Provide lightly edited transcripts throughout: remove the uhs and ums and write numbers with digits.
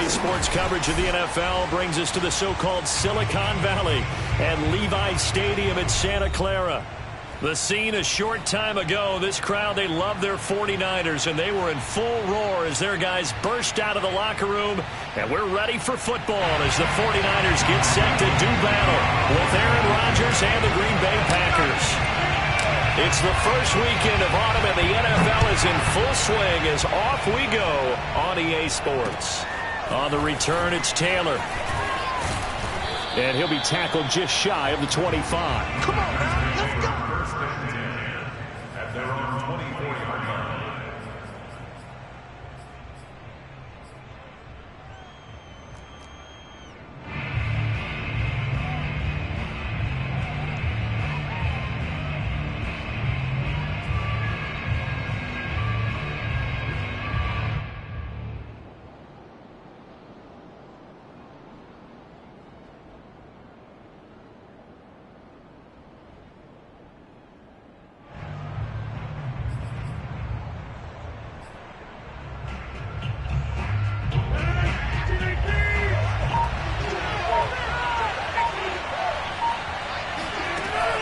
EA Sports coverage of the NFL brings us to the so-called Silicon Valley and Levi Stadium in Santa Clara. The scene a short time ago, this crowd, they love their 49ers, and they were in full roar as their guys burst out of the locker room, and we're ready for football as the 49ers get set to do battle with Aaron Rodgers and the Green Bay Packers. It's the first weekend of autumn, and the NFL is in full swing as off we go on EA Sports. On the return, it's Taylor. And he'll be tackled just shy of the 25. Come on now, let's go. At their own 24-yard line.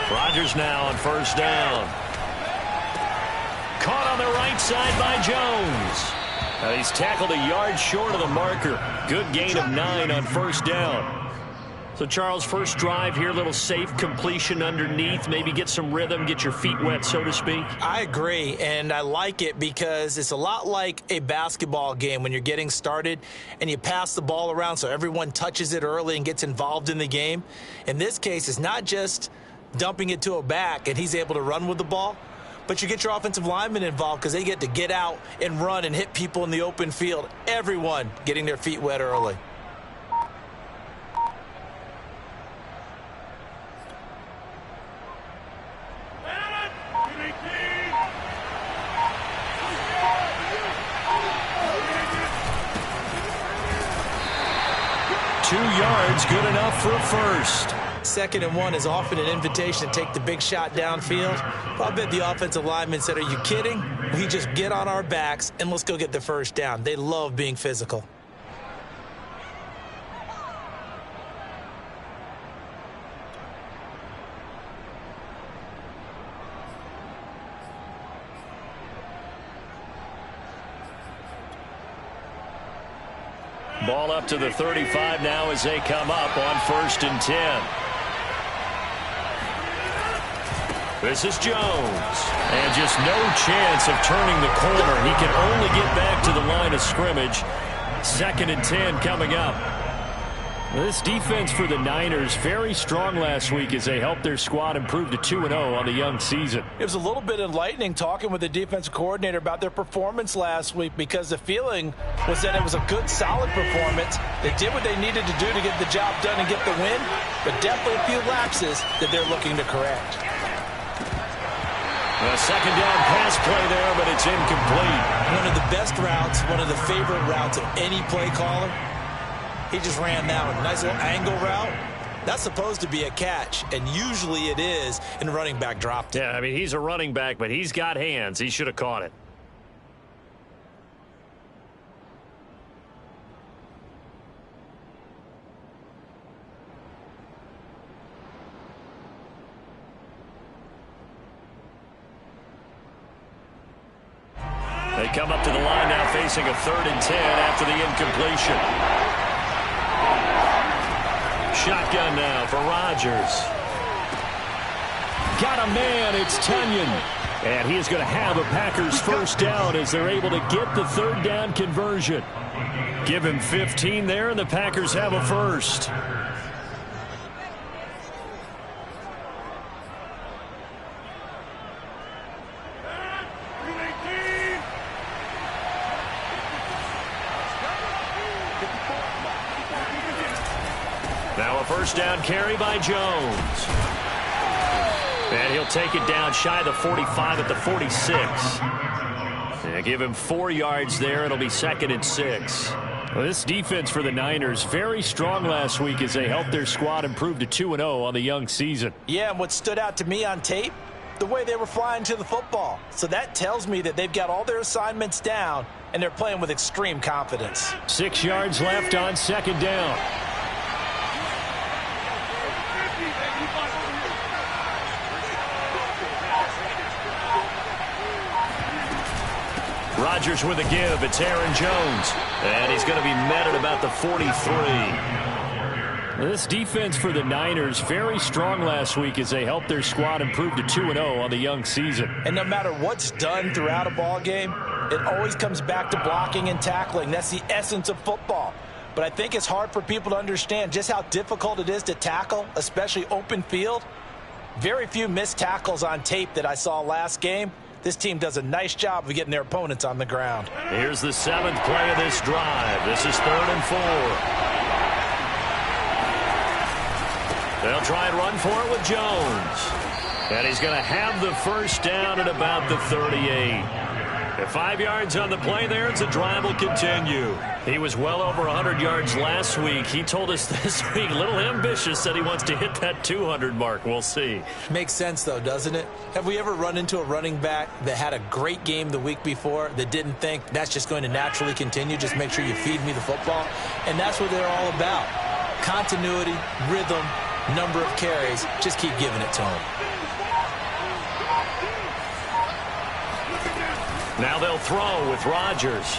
Rodgers now on first down. Caught on the right side by Jones. Now he's tackled a yard short of the marker. Good gain of 9 on first down. So, Charles, first drive here, little safe completion underneath. Maybe get some rhythm, get your feet wet, so to speak. I agree, and I like it because it's a lot like a basketball game when you're getting started and you pass the ball around so everyone touches it early and gets involved in the game. In this case, it's not just dumping it to a back and he's able to run with the ball, but you get your offensive linemen involved because they get to get out and run and hit people in the open field. Everyone getting their feet wet early. Good enough for a first. 2nd and 1 is often an invitation to take the big shot downfield. I bet the offensive lineman said, are you kidding? We just get on our backs and let's go get the first down. They love being physical. Ball up to the 35 now as they come up on 1st and 10. This is Jones. And just no chance of turning the corner. He can only get back to the line of scrimmage. 2nd and 10 coming up. This defense for the Niners very strong last week as they helped their squad improve to 2-0 on the young season. It was a little bit enlightening talking with the defensive coordinator about their performance last week because the feeling was that it was a good, solid performance. They did what they needed to do to get the job done and get the win, but definitely a few lapses that they're looking to correct. A 2nd down pass play there, but it's incomplete. One of the best routes, one of the favorite routes of any play caller. He just ran that one. Nice little angle route. That's supposed to be a catch, and usually it is, and the running back dropped it. Yeah, I mean, he's a running back, but he's got hands. He should have caught it. They come up to the line now facing a 3rd and 10 after the incompletion. Shotgun now for Rodgers. Got a man, it's Tunyon. And he is going to have a Packers first down as they're able to get the 3rd down conversion. Give him 15 there, and the Packers have a first. Now a first down carry by Jones. And he'll take it down shy of the 45 at the 46. And give him 4 yards there. It'll be 2nd and 6. Well, this defense for the Niners, very strong last week as they helped their squad improve to 2-0 on the young season. Yeah, and what stood out to me on tape, the way they were flying to the football. So that tells me that they've got all their assignments down, and they're playing with extreme confidence. 6 yards left on 2nd down. Rodgers with a give. It's Aaron Jones. And he's going to be met at about the 43. This defense for the Niners, very strong last week as they helped their squad improve to 2-0 on the young season. And no matter what's done throughout a ball game, it always comes back to blocking and tackling. That's the essence of football. But I think it's hard for people to understand just how difficult it is to tackle, especially open field. Very few missed tackles on tape that I saw last game. This team does a nice job of getting their opponents on the ground. Here's the 7th play of this drive. This is 3rd and 4. They'll try and run for it with Jones. And he's going to have the first down at about the 38. At 5 yards on the play there, the drive will continue. He was well over 100 yards last week. He told us this week, a little ambitious, said he wants to hit that 200 mark. We'll see. Makes sense, though, doesn't it? Have we ever run into a running back that had a great game the week before that didn't think that's just going to naturally continue? Just make sure you feed me the football. And that's what they're all about. Continuity, rhythm, number of carries. Just keep giving it to him. Now they'll throw with Rodgers.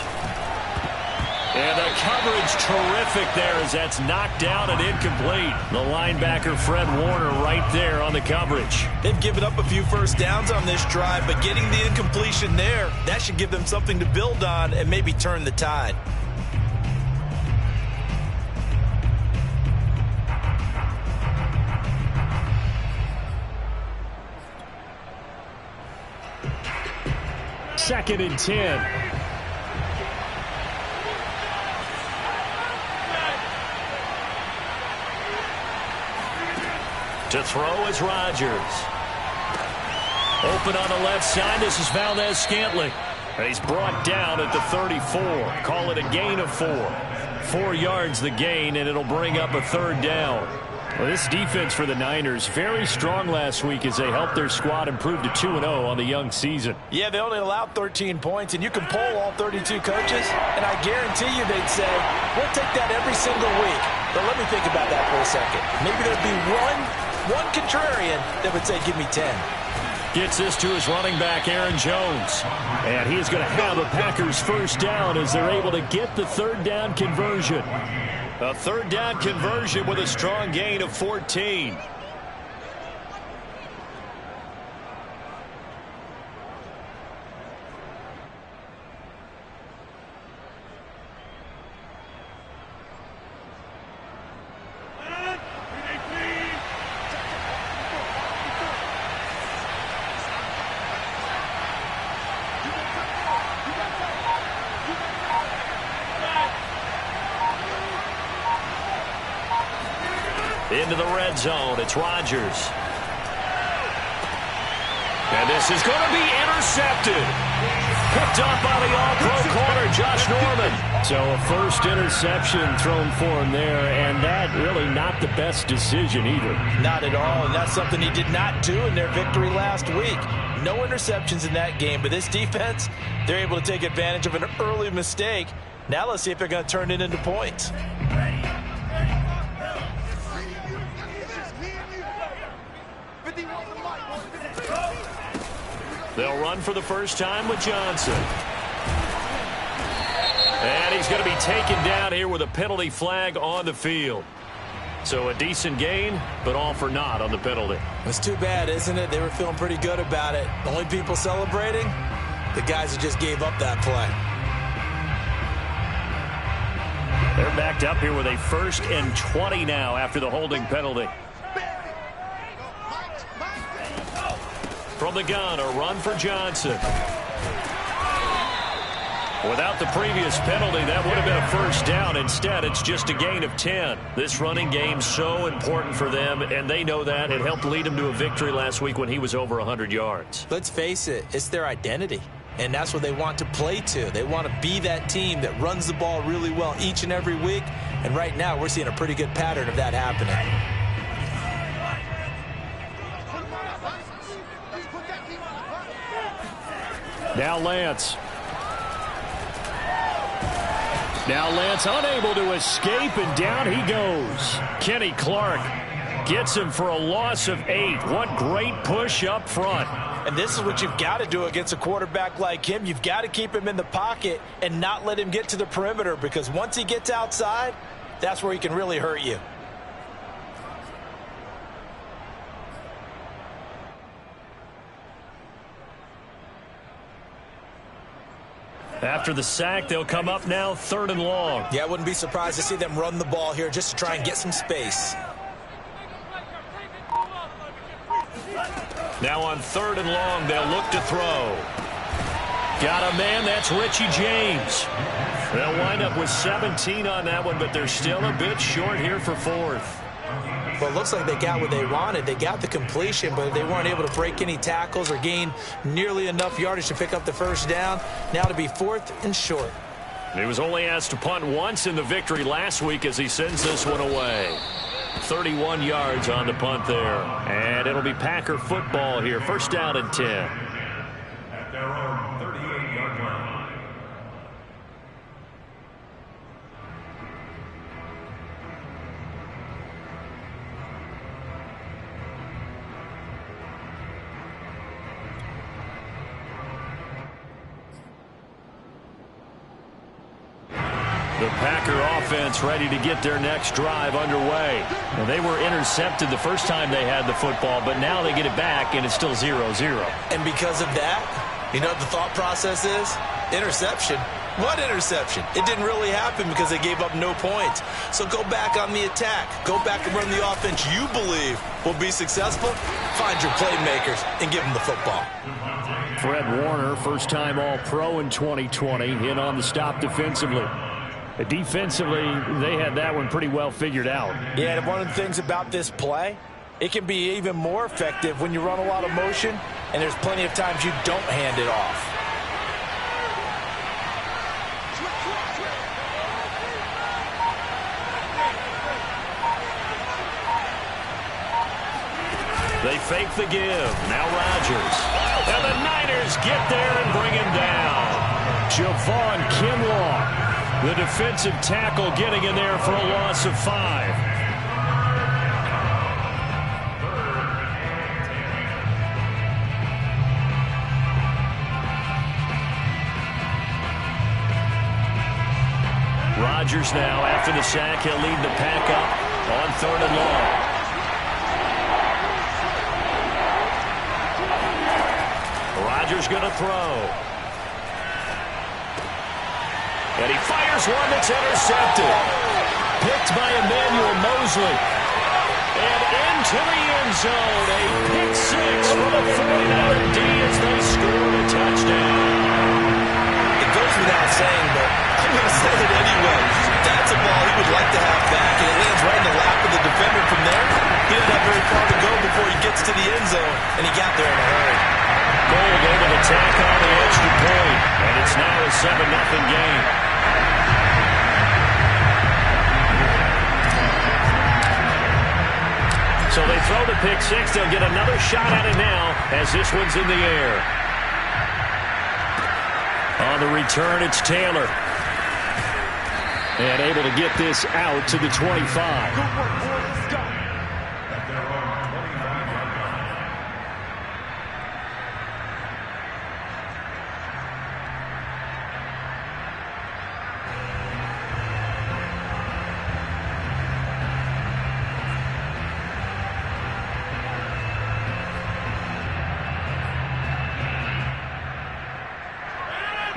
And the coverage terrific there as that's knocked down and incomplete. The linebacker Fred Warner right there on the coverage. They've given up a few first downs on this drive, but getting the incompletion there, that should give them something to build on and maybe turn the tide. Second and 10. To throw is Rodgers. Open on the left side. This is Valdez-Scantling. He's brought down at the 34. Call it a gain of 4. 4 yards the gain, and it'll bring up a 3rd down. Well, this defense for the Niners, very strong last week as they helped their squad improve to 2-0 on the young season. Yeah, they only allowed 13 points, and you can poll all 32 coaches, and I guarantee you they'd say, we'll take that every single week. But let me think about that for a second. Maybe there'd be one contrarian that would say, give me 10. Gets this to his running back, Aaron Jones. And he's going to have a Packers first down as they're able to get the 3rd down conversion. A 3rd down conversion with a strong gain of 14. Into the red zone, it's Rodgers. And this is going to be intercepted. Picked up by the all-pro corner, Josh Norman. So a first interception thrown for him there, and that really not the best decision either. Not at all, and that's something he did not do in their victory last week. No interceptions in that game, but this defense, they're able to take advantage of an early mistake. Now let's see if they're going to turn it into points. They'll run for the first time with Johnson. And he's going to be taken down here with a penalty flag on the field. So a decent gain, but all for naught on the penalty. It's too bad, isn't it? They were feeling pretty good about it. The only people celebrating, the guys who just gave up that play. They're backed up here with a 1st and 20 now after the holding penalty. From the gun, a run for Johnson. Without the previous penalty, that would have been a first down. Instead, it's just a gain of 10. This running game's so important for them, and they know that. It helped lead them to a victory last week when he was over 100 yards. Let's face it, it's their identity, and that's what they want to play to. They want to be that team that runs the ball really well each and every week, and right now we're seeing a pretty good pattern of that happening. Now Lance. Now Lance unable to escape, and down he goes. Kenny Clark gets him for a loss of 8. What great push up front. And this is what you've got to do against a quarterback like him. You've got to keep him in the pocket and not let him get to the perimeter, because once he gets outside, that's where he can really hurt you. After the sack, they'll come up now 3rd and long. Yeah, I wouldn't be surprised to see them run the ball here just to try and get some space. Now on 3rd and long, they'll look to throw. Got a man, that's Richie James. They'll wind up with 17 on that one, but they're still a bit short here for 4th. Well, it looks like they got what they wanted. They got the completion, but they weren't able to break any tackles or gain nearly enough yardage to pick up the first down. Now to be 4th and short. He was only asked to punt once in the victory last week as he sends this one away. 31 yards on the punt there. And it'll be Packer football here. 1st down and 10. At their own 38-yard line. The Packer offense ready to get their next drive underway. Well, they were intercepted the first time they had the football, but now they get it back, and it's still 0-0. And because of that, you know what the thought process is? Interception. What interception? It didn't really happen because they gave up no points. So go back on the attack. Go back and run the offense you believe will be successful. Find your playmakers and give them the football. Fred Warner, first-time All-Pro in 2020, in on the stop defensively. Defensively, they had that one pretty well figured out. Yeah, and one of the things about this play, it can be even more effective when you run a lot of motion, and there's plenty of times you don't hand it off. They fake the give. Now Rodgers. And the Niners get there and bring him down. Javon Kinlaw, the defensive tackle, getting in there for a loss of 5. Rodgers now, after the sack, he'll lead the pack up on 3rd and long. Rodgers going to throw. And he fires one that's intercepted. Picked by Emmanuel Mosley. And into the end zone. A pick 6 for the 49er D as they score a touchdown. It goes without saying, but I'm going to say it anyway. That's a ball he would like to have back, and it lands right in the lap of the defender from there. He didn't have very far to go before he gets to the end zone, and he got there in a hurry. Gold able to tack on the extra point, and it's now a 7-0 game. So they throw the pick 6. They'll get another shot at it now as this one's in the air. On the return, it's Taylor. And able to get this out to the 25. Good work, boy. Let's go. At their own 25-yard line.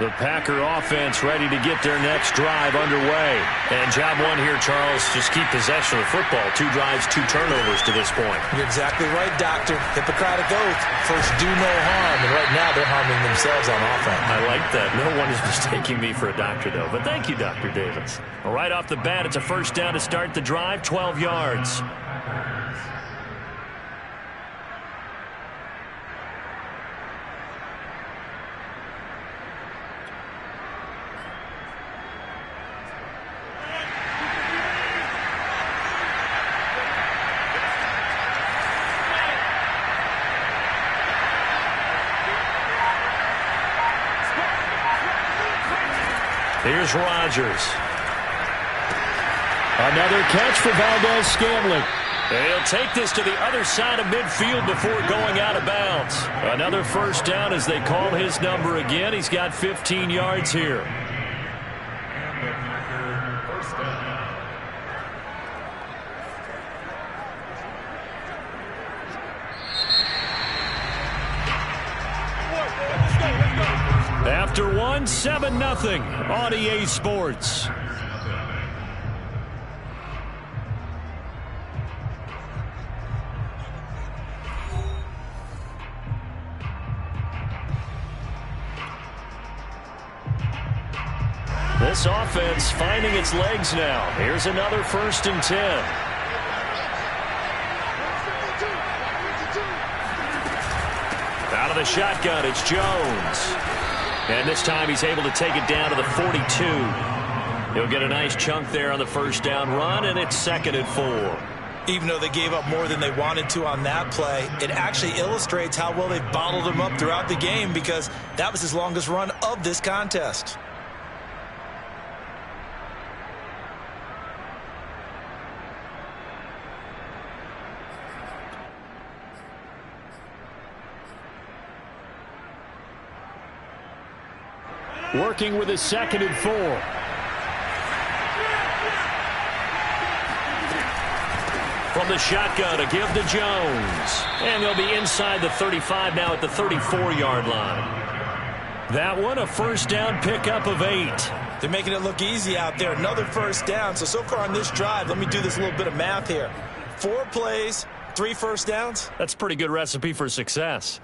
The Packer offense ready to get their next drive underway. And job one here, Charles, just keep possession of the football. 2 drives, 2 turnovers to this point. You're exactly right, Doctor. Hippocratic oath. First, do no harm. And right now, they're harming themselves on offense. I like that. No one is mistaking me for a doctor, though. But thank you, Dr. Davis. Well, right off the bat, it's a first down to start the drive, 12 yards. Here's Rodgers. Another catch for Valdez-Scantling. He'll take this to the other side of midfield before going out of bounds. Another first down as they call his number again. He's got 15 yards here. After one, 7-0 on EA Sports. This offense finding its legs now. Here's another 1st and 10. Out of the shotgun, it's Jones. And this time he's able to take it down to the 42. He'll get a nice chunk there on the first down run, and it's 2nd and 4. Even though they gave up more than they wanted to on that play, it actually illustrates how well they've bottled him up throughout the game because that was his longest run of this contest. Working with his 2nd and 4. From the shotgun to give to Jones. And they'll be inside the 35 now at the 34-yard line. That one, a first down pickup of 8. They're making it look easy out there. Another first down. So far on this drive, let me do this little bit of math here. 4 plays, 3 first downs. That's a pretty good recipe for success.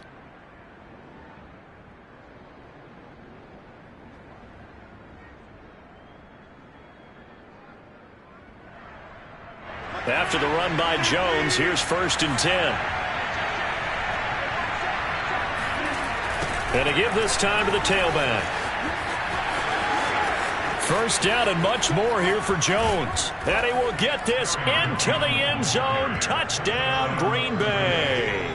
After the run by Jones, here's 1st and 10. And to give this time to the tailback. First down and much more here for Jones. And he will get this into the end zone. Touchdown, Green Bay.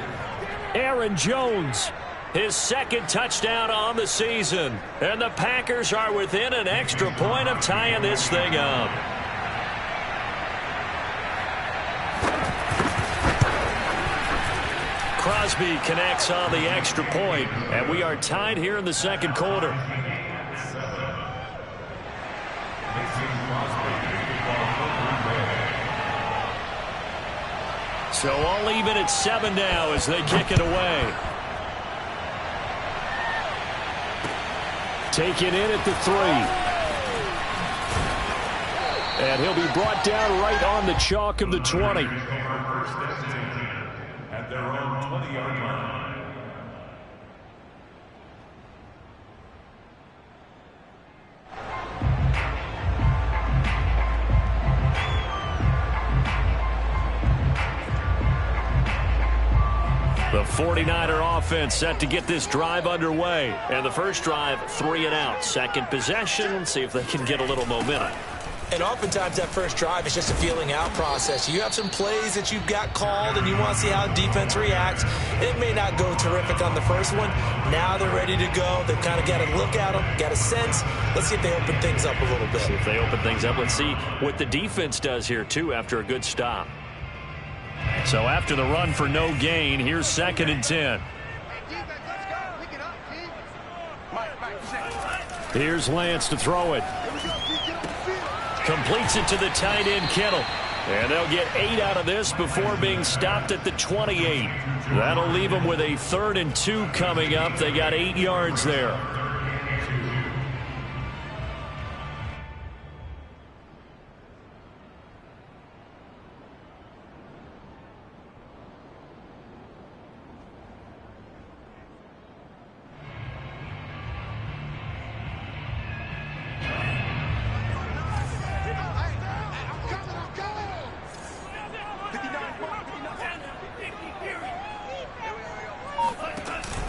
Aaron Jones, his 2nd touchdown on the season. And the Packers are within an extra point of tying this thing up. Crosby connects on the extra point, and we are tied here in the 2nd quarter. So all even at 7 now as they kick it away. Taken in at the 3. And he'll be brought down right on the chalk of the 20. At their own 20-yard line. The 49er offense set to get this drive underway. And the first drive, 3 and out. Second possession, see if they can get a little momentum. And oftentimes that first drive is just a feeling out process. You have some plays that you've got called and you want to see how defense reacts. It may not go terrific on the first one. Now they're ready to go. They've kind of got to look at them, got a sense. Let's see if they open things up a little bit. See if they open things up. Let's see what the defense does here, too, after a good stop. So after the run for no gain, here's 2nd and 10. Here's Lance to throw it. Completes it to the tight end, Kittle. And they'll get 8 out of this before being stopped at the 28. That'll leave them with a 3rd and 2 coming up. They got 8 yards there.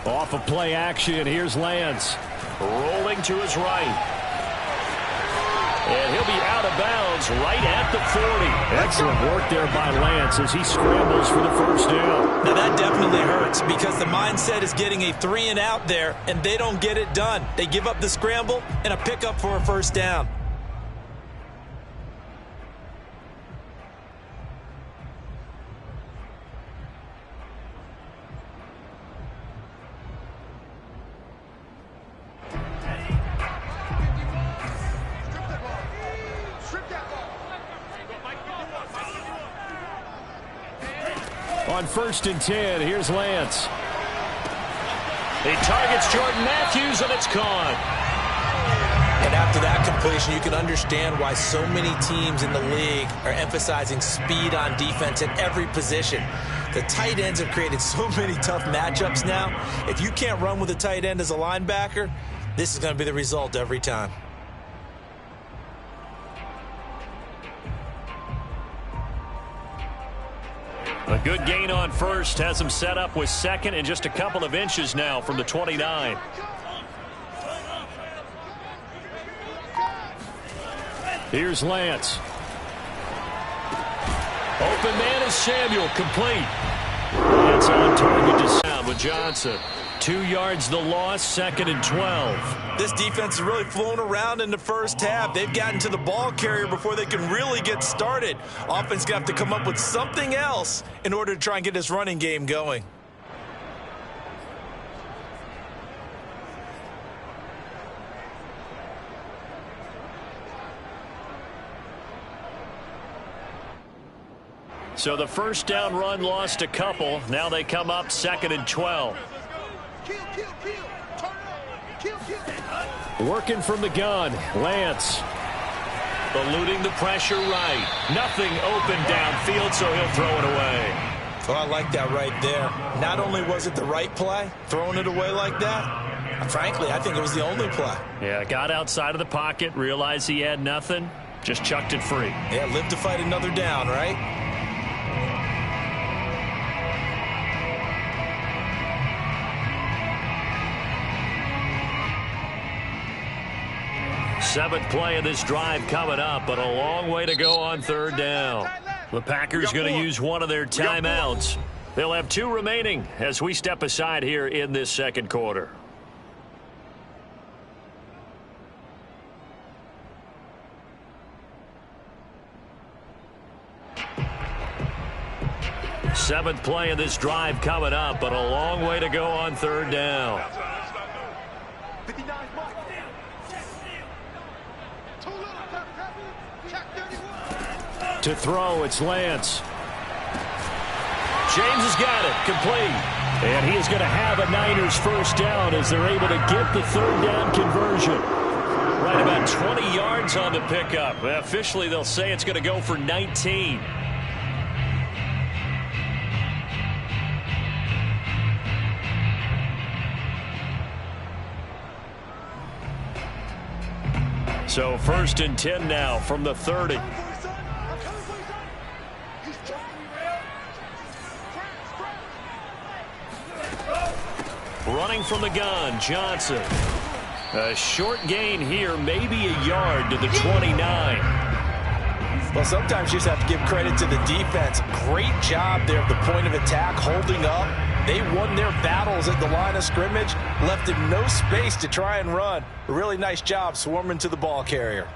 Off of play action, here's Lance. Rolling to his right. And he'll be out of bounds is right at the 40. Excellent work there by Lance as he scrambles for the first down. Now that definitely hurts because the mindset is getting a 3-and-out there, and they don't get it done. They give up the scramble and a pickup for a first down. On 1st and 10, here's Lance. He targets Jordan Matthews, and it's caught. And after that completion, you can understand why so many teams in the league are emphasizing speed on defense at every position. The tight ends have created so many tough matchups now. If you can't run with a tight end as a linebacker, this is going to be the result every time. A good gain on 1st has him set up with 2nd and just a couple of inches now from the 29. Here's Lance. Open man is Samuel, complete. Lance on target to sound with Johnson. 2 yards the loss, 2nd and 12. This defense is really flown around in the first half. They've gotten to the ball carrier before they can really get started. Offense going to have to come up with something else in order to try and get this running game going. So the first down run lost a couple. Now they come up 2nd and 12. Working from the gun, Lance. Eluding the pressure right. Nothing open downfield, so he'll throw it away. Oh, I like that right there. Not only was it the right play, throwing it away like that, frankly, I think it was the only play. Yeah, got outside of the pocket, realized he had nothing, just chucked it free. Yeah, live to fight another down, right? Seventh play of this drive coming up, but a long way to go on 3rd down. The Packers going to use one of their timeouts. They'll have 2 remaining as we step aside here in this 2nd quarter. Seventh play of this drive coming up, but a long way to go on 3rd down. To throw, it's Lance. James has got it, complete. And he is going to have a Niners first down as they're able to get the 3rd down conversion. Right about 20 yards on the pickup. Officially, they'll say it's going to go for 19. So 1st and 10 now from the 30. Running from the gun, Johnson. A short gain here, maybe a yard to the 29. Well, sometimes you just have to give credit to the defense. Great job there at the point of attack, holding up. They won their battles at the line of scrimmage, left him no space to try and run. A really nice job swarming to the ball carrier.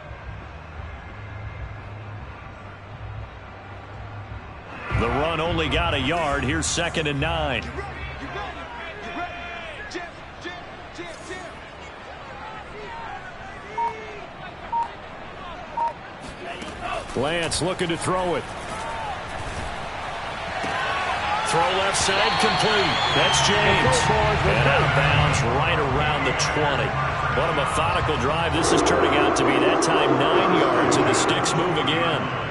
The run only got a yard. Here's 2nd and 9. Lance looking to throw it. Throw left side, complete. That's James. And out of bounds right around the 20. What a methodical drive this is turning out to be. That time 9 yards, and the sticks move again.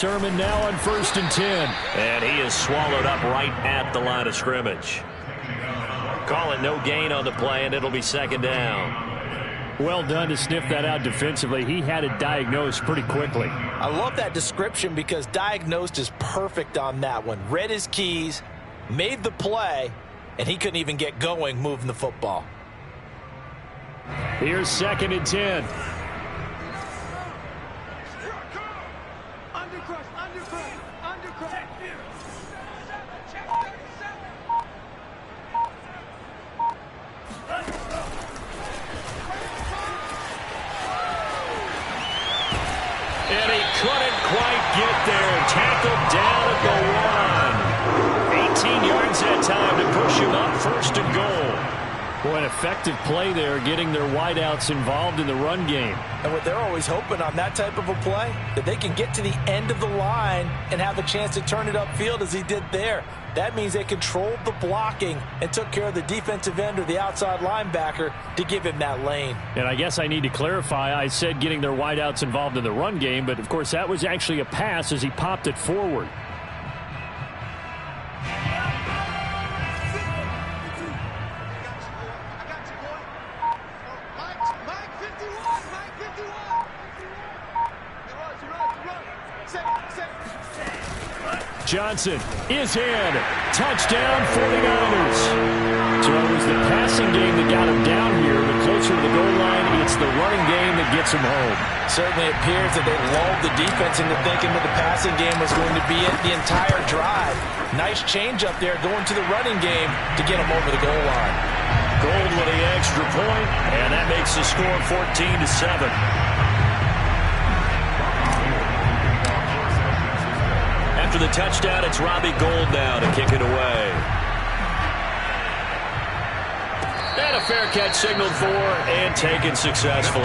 Sermon now on 1st and 10. And he is swallowed up right at the line of scrimmage. call it no gain on the play, and it'll be second down. Well done to sniff that out defensively. He had it diagnosed pretty quickly. I love that description because diagnosed is perfect on that one. Read his keys, made the play, and he couldn't even get going moving the football. Here's 2nd and 10. And he couldn't quite get there. Tackled down at the 1. 18 yards that time to push him up 1st and goal. Boy, an effective play there, getting their wideouts involved in the run game. And what they're always hoping on that type of a play, that they can get to the end of the line and have a chance to turn it upfield as he did there. That means they controlled the blocking and took care of the defensive end or the outside linebacker to give him that lane. And I guess I need to clarify, I said getting their wideouts involved in the run game, but of course that was actually a pass as he popped it forward. Johnson is in. Touchdown, 49ers. So it was the passing game that got him down here, but closer to the goal line, it's the running game that gets him home. Certainly appears that they lulled the defense into thinking that the passing game was going to be it the entire drive. Nice change up there going to the running game to get him over the goal line. Gold with the extra point, and that makes the score 14-7. After the touchdown, it's Robbie Gould now to kick it away. And a fair catch signaled for and taken successfully.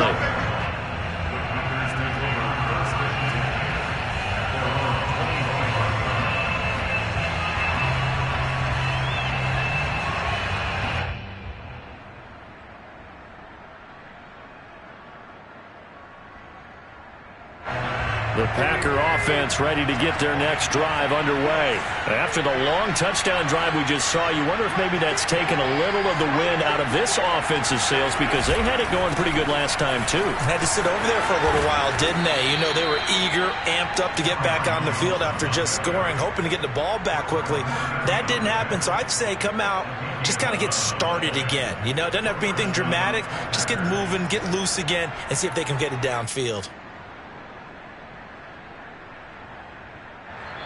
The Packer offense ready to get their next drive underway. After the long touchdown drive we just saw, you wonder if maybe that's taken a little of the wind out of this offense's sails because they had it going pretty good last time, too. Had to sit over there for a little while, didn't they? You know, they were eager, amped up to get back on the field after just scoring, hoping to get the ball back quickly. That didn't happen, so I'd say come out, just kind of get started again. You know, it doesn't have to be anything dramatic. Just get moving, get loose again, and see if they can get it downfield.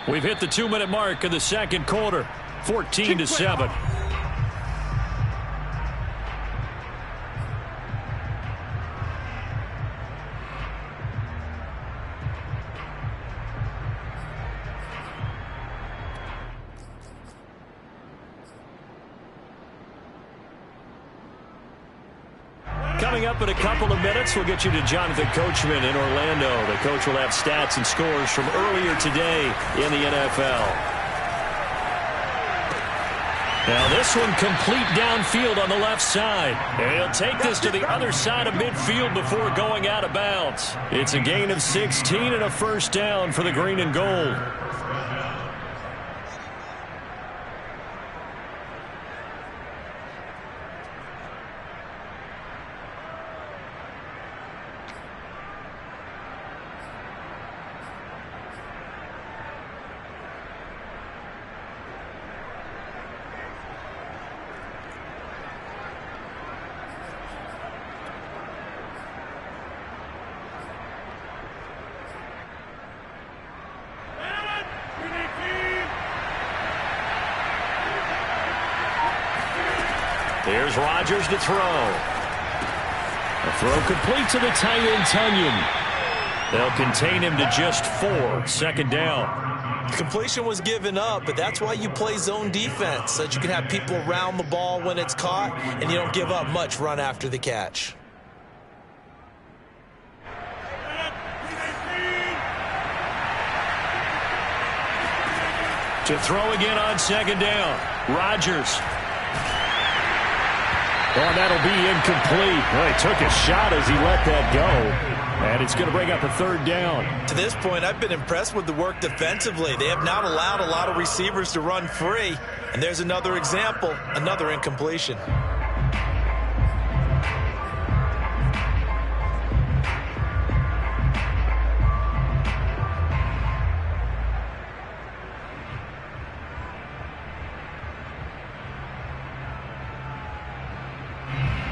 We've hit the 2-minute mark of the second quarter, 14-7. Coming up in a couple of minutes, we'll get you to Jonathan Coachman in Orlando. The coach will have stats and scores from earlier today in the NFL. Now this one complete downfield on the left side. And he'll take this to the other side of midfield before going out of bounds. It's a gain of 16 and a first down for the green and gold. Here's Rodgers to throw. A throw complete to the tight end, Tunyon. They'll contain him to just 4. Second down. Completion was given up, but that's why you play zone defense, so that you can have people around the ball when it's caught, and you don't give up much run after the catch. To throw again on second down. Rodgers. Oh, that'll be incomplete. Well, he took a shot as he let that go. And it's going to bring up a third down. To this point, I've been impressed with the work defensively. They have not allowed a lot of receivers to run free. And there's another example, another incompletion.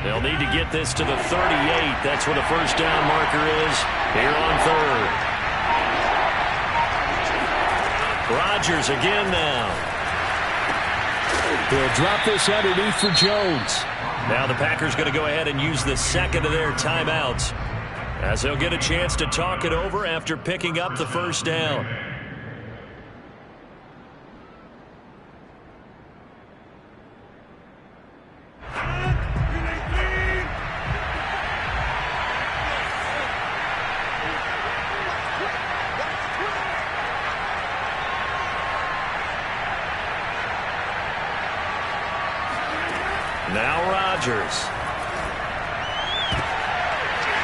They'll need to get this to the 38. That's where the first down marker is here on third. Rodgers again now. They'll drop this underneath for Jones. Now the Packers going to go ahead and use the second of their timeouts as they'll get a chance to talk it over after picking up the first down. Now Rodgers.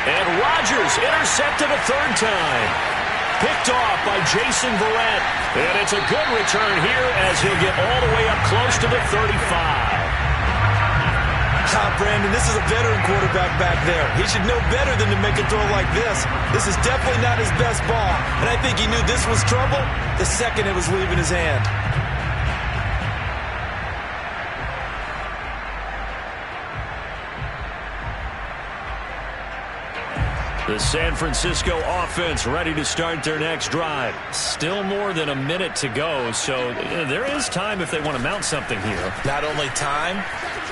And Rodgers intercepted a third time. Picked off by Jason Verrett. And it's a good return here as he'll get all the way up close to the 35. Brandon, this is a veteran quarterback back there. He should know better than to make a throw like this. This is definitely not his best ball. And I think he knew this was trouble the second it was leaving his hand. The San Francisco offense ready to start their next drive. Still more than a minute to go, so there is time if they want to mount something here. Not only time,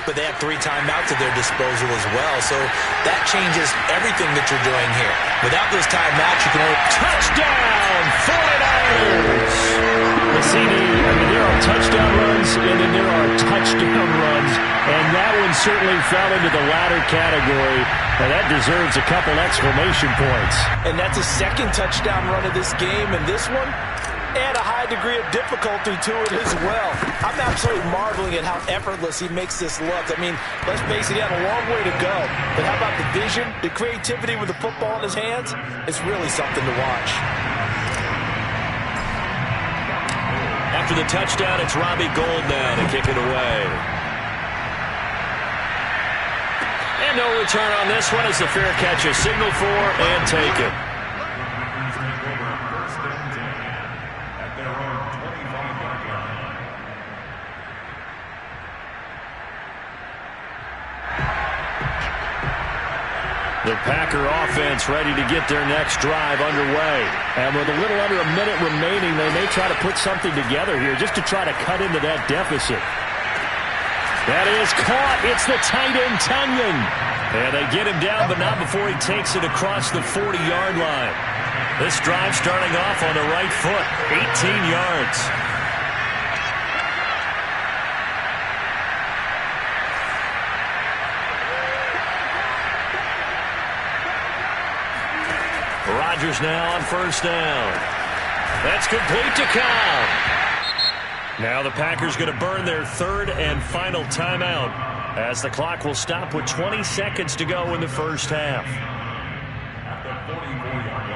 but they have 3 timeouts at their disposal as well, so that changes everything that you're doing here. Without those timeouts, you can only... Touchdown, 49ers! There are touchdown runs, and then there are touchdown runs, and that one certainly fell into the latter category, and that deserves a couple exclamation points. And that's a second touchdown run of this game, and this one, add a high degree of difficulty to it as well. I'm absolutely marveling at how effortless he makes this look. I mean, let's face it, he had a long way to go, but how about the vision, the creativity with the football in his hands? It's really something to watch. After the touchdown, it's Robbie Gould now to kick it away. And no return on this one as the fair catch is signaled for and taken. First and 10 at their own 25-yard line. The Packer offense ready to get their next drive underway. And with a little under a minute remaining, they may try to put something together here just to try to cut into that deficit. That is caught. It's the tight end, Tunyon. And they get him down, but not before he takes it across the 40-yard line. This drive starting off on the right foot, 18 yards. Rodgers now on first down. That's complete to Cobb. Now the Packers going to burn their third and final timeout as the clock will stop with 20 seconds to go in the first half. At the 44-yard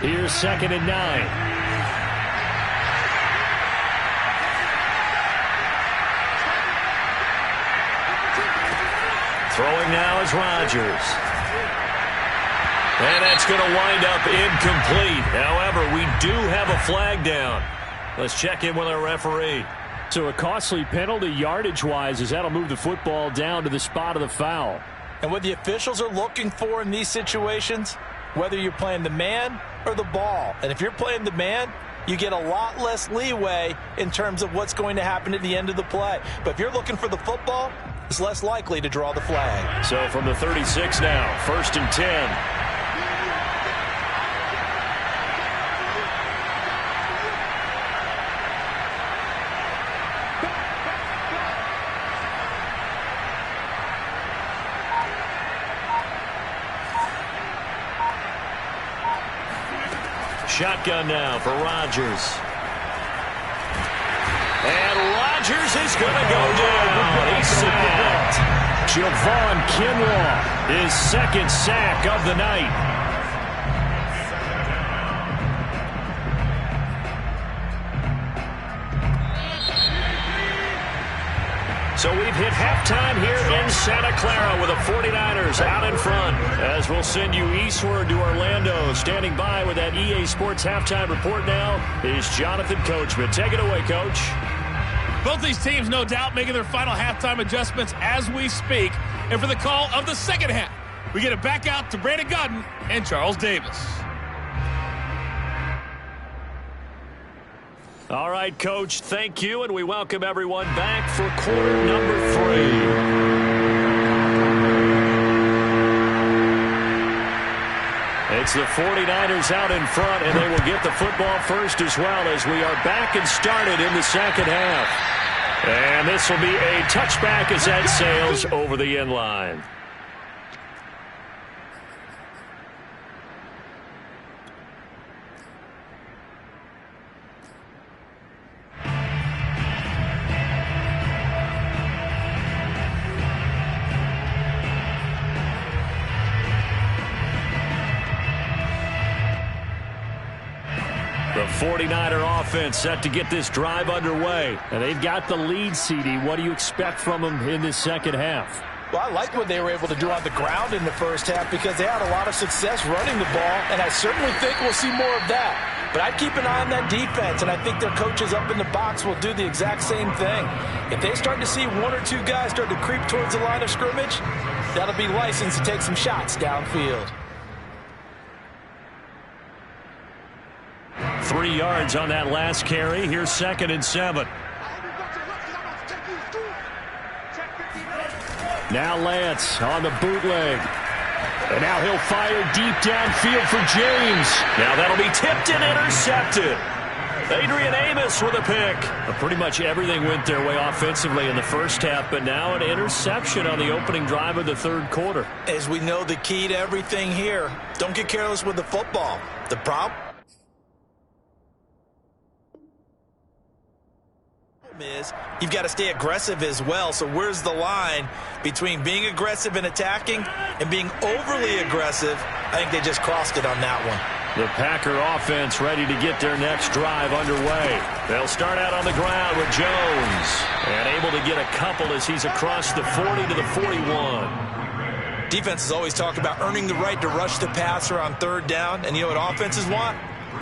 line. Here's 2nd and 9. Throwing now is Rodgers. And that's going to wind up incomplete. However, we do have a flag down. Let's check in with our referee. So a costly penalty yardage-wise as that'll move the football down to the spot of the foul. And what the officials are looking for in these situations, whether you're playing the man or the ball. And if you're playing the man, you get a lot less leeway in terms of what's going to happen at the end of the play. But if you're looking for the football, it's less likely to draw the flag. So from the 36 now, 1st and 10. Shotgun now for Rodgers. And Rodgers Javon Kinlaw, his second sack of the night. So we've hit halftime here in Santa Clara with the 49ers out in front. As we'll send you eastward to Orlando. Standing by with that EA Sports halftime report now is Jonathan Coachman. Take it away, Coach. Both these teams, no doubt, making their final halftime adjustments as we speak. And for the call of the second half, we get it back out to Brandon Gaudin and Charles Davis. All right, Coach, thank you, and we welcome everyone back for quarter number 3. It's the 49ers out in front, and they will get the football first as well as we are back and started in the second half. And this will be a touchback as that sails over the end line. The 49er offense set to get this drive underway. And they've got the lead, CD. What do you expect from them in this second half? Well, I like what they were able to do on the ground in the first half because they had a lot of success running the ball, and I certainly think we'll see more of that. But I'd keep an eye on that defense, and I think their coaches up in the box will do the exact same thing. If they start to see one or two guys start to creep towards the line of scrimmage, that'll be license to take some shots downfield. 3 yards on that last carry. Here's 2nd and 7. Now Lance on the bootleg. And now he'll fire deep downfield for James. Now that'll be tipped and intercepted. Adrian Amos with a pick. Pretty much everything went their way offensively in the first half, but now an interception on the opening drive of the third quarter. As we know, the key to everything here, don't get careless with the football. The problem is you've got to stay aggressive as well. So where's the line between being aggressive and attacking and being overly aggressive? I think they just crossed it on that one. The Packer offense ready to get their next drive underway. They'll start out on the ground with Jones and able to get a couple as he's across the 40 to the 41. Defenses always talk about earning the right to rush the passer on third down, and you know what offenses want?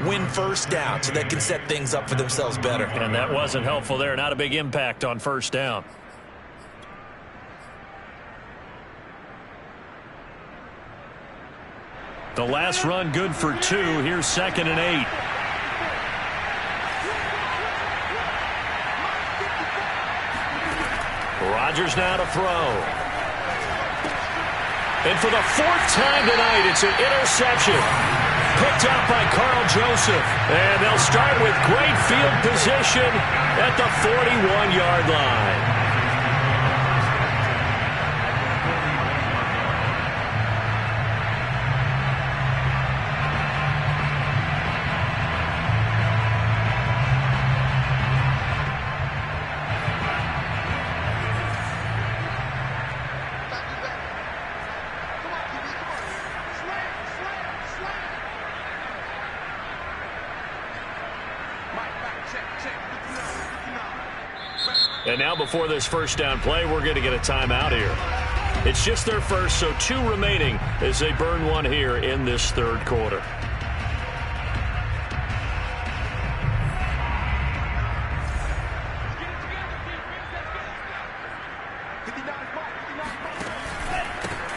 Win first down so they can set things up for themselves better. And that wasn't helpful there. Not a big impact on first down. The last run good for 2. Here's 2nd and 8. Rodgers now to throw. And for the 4th time tonight, it's an interception. Picked up by Carl Joseph. And they'll start with great field position at the 41-yard line. And now before this first down play, we're going to get a timeout here. It's just their first, so 2 remaining as they burn one here in this third quarter.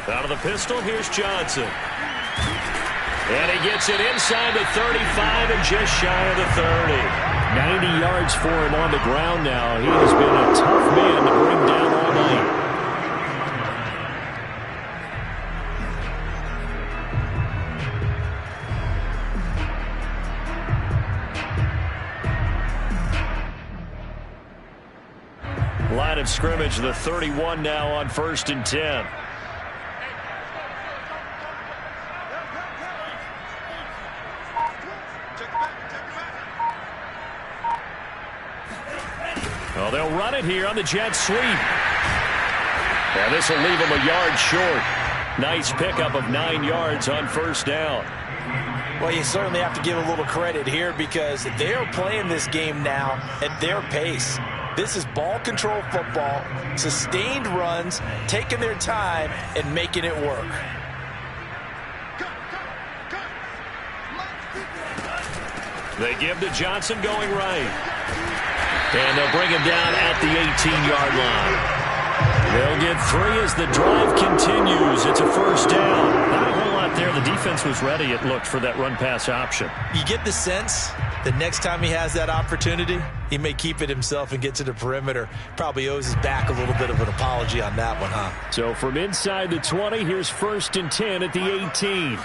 Out of the pistol, here's Johnson. And he gets it inside the 35 and just shy of the 30. 90 yards for him on the ground now. He has been a tough man to bring down all night. Line of scrimmage, the 31 now on 1st and 10. Well, they'll run it here on the jet sweep. And this will leave him a yard short. Nice pickup of 9 yards on first down. Well, you certainly have to give a little credit here because they're playing this game now at their pace. This is ball control football, sustained runs, taking their time and making it work. They give to Johnson going right. And they'll bring him down at the 18-yard line. They'll get 3 as the drive continues. It's a first down. Not a whole lot there. The defense was ready, it looked, for that run-pass option. You get the sense that next time he has that opportunity, he may keep it himself and get to the perimeter. Probably owes his back a little bit of an apology on that one, huh? So from inside the 20, here's 1st and 10 at the 18.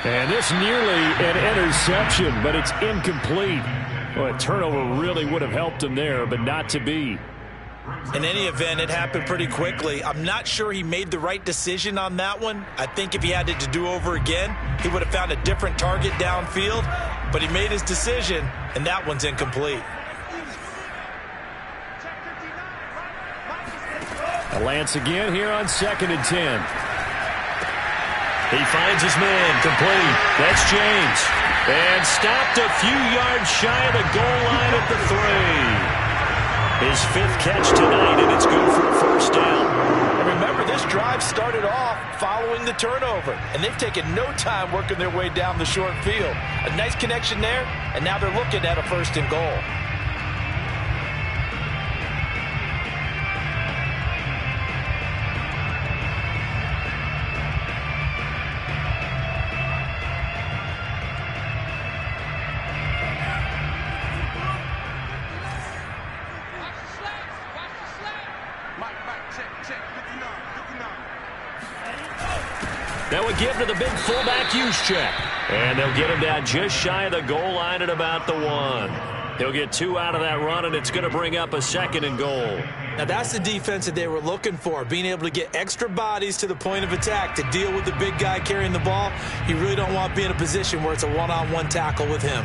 And this nearly an interception, but it's incomplete. Well, a turnover really would have helped him there, but not to be. In any event, it happened pretty quickly. I'm not sure he made the right decision on that one. I think if he had it to do over again, he would have found a different target downfield, but he made his decision, and that one's incomplete. A Lance again here on 2nd and 10. He finds his man, complete. That's James. And stopped a few yards shy of the goal line at the 3. His 5th catch tonight, and it's good for a first down. And remember, this drive started off following the turnover, and they've taken no time working their way down the short field. A nice connection there, and now they're looking at a 1st and goal. That would give to the big fullback Juszczyk. And they'll get him down just shy of the goal line at about the 1. He'll get 2 out of that run, and it's going to bring up a 2nd and goal. Now, that's the defense that they were looking for, being able to get extra bodies to the point of attack to deal with the big guy carrying the ball. You really don't want to be in a position where it's a one-on-one tackle with him.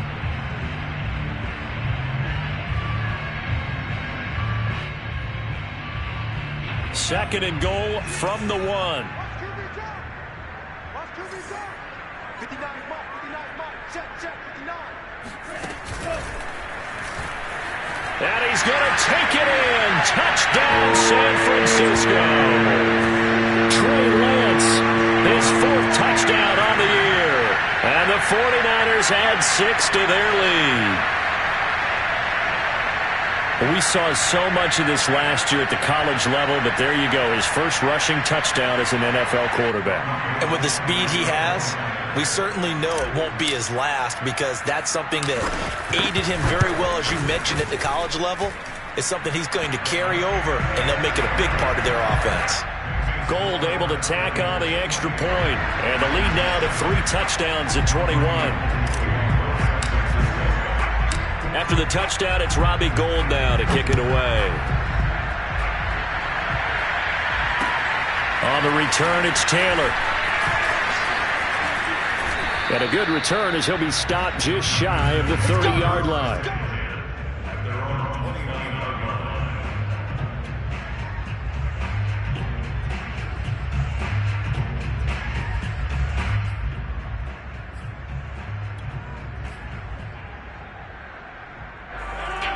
Second and goal from the 1. And he's going to take it in. Touchdown, San Francisco. Trey Lance, his 4th touchdown on the year. And the 49ers add 6 to their lead. We saw so much of this last year at the college level, but there you go. His first rushing touchdown as an NFL quarterback. And with the speed he has, we certainly know it won't be his last because that's something that aided him very well, as you mentioned, at the college level. It's something he's going to carry over, and they'll make it a big part of their offense. Gold able to tack on the extra point, and the lead now to 3 touchdowns at 21. After the touchdown, it's Robbie Gould now to kick it away. On the return, it's Taylor. And a good return as he'll be stopped just shy of the 30-yard line.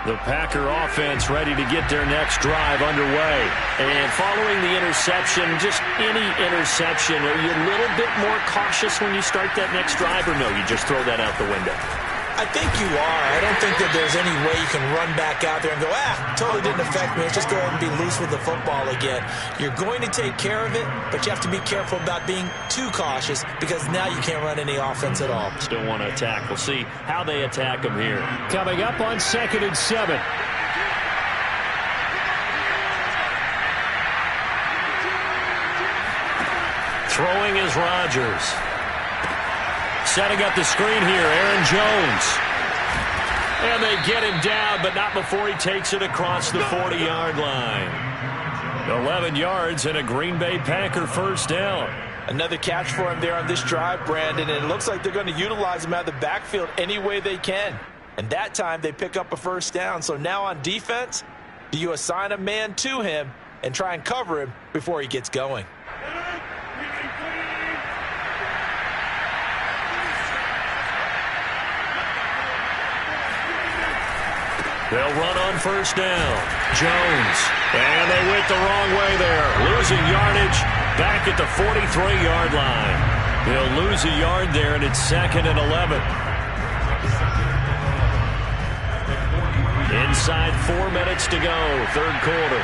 The Packer offense ready to get their next drive underway. And following the interception, just any interception, are you a little bit more cautious when you start that next drive, or no, you just throw that out the window? I think you are. I don't think that there's any way you can run back out there and go, totally didn't affect me. Let's just go ahead and be loose with the football again. You're going to take care of it, but you have to be careful about being too cautious because now you can't run any offense at all. Still want to attack. We'll see how they attack them here. Coming up on 2nd and 7. Throwing is Rodgers. Setting up the screen here, Aaron Jones. And they get him down, but not before he takes it across the 40-yard line. 11 yards and a Green Bay Packer first down. Another catch for him there on this drive, Brandon, and it looks like they're going to utilize him out of the backfield any way they can. And that time they pick up a first down. So now on defense, Do you assign a man to him and try and cover him before he gets going? They'll run on first down. Jones. And they went the wrong way there. Losing yardage back at the 43-yard line. They'll lose a yard there, and it's 2nd and 11. Inside 4 minutes to go, third quarter.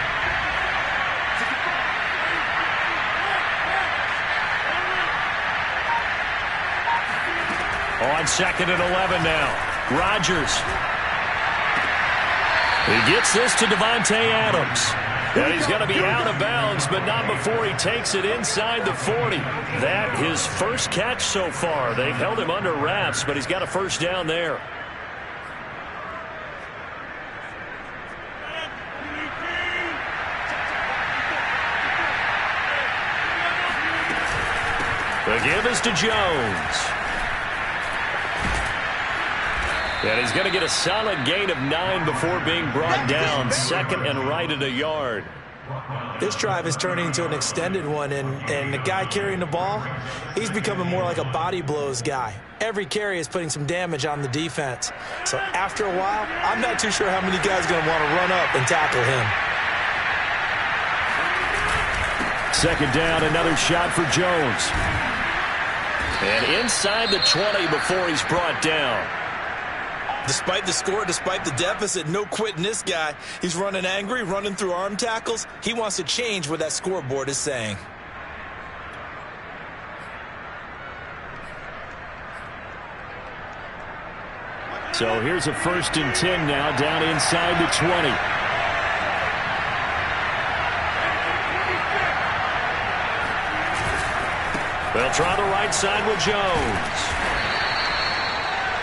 On 2nd and 11 now. Rodgers. He gets this to Davante Adams. And he's going to be out of bounds, but not before he takes it inside the 40. That his first catch so far. They've held him under wraps, but he's got a first down there. The give is to Jones. And he's going to get a solid gain of 9 before being brought down. 2nd and right at a yard. This drive is turning into an extended one, and the guy carrying the ball, he's becoming more like a body blows guy. Every carry is putting some damage on the defense. So after a while, I'm not too sure how many guys are going to want to run up and tackle him. 2nd down, another shot for Jones. And inside the 20 before he's brought down. Despite the score, despite the deficit, no quitting this guy. He's running angry, running through arm tackles. He wants to change what that scoreboard is saying. So here's a 1st and 10 now, down inside the 20. They'll try the right side with Jones.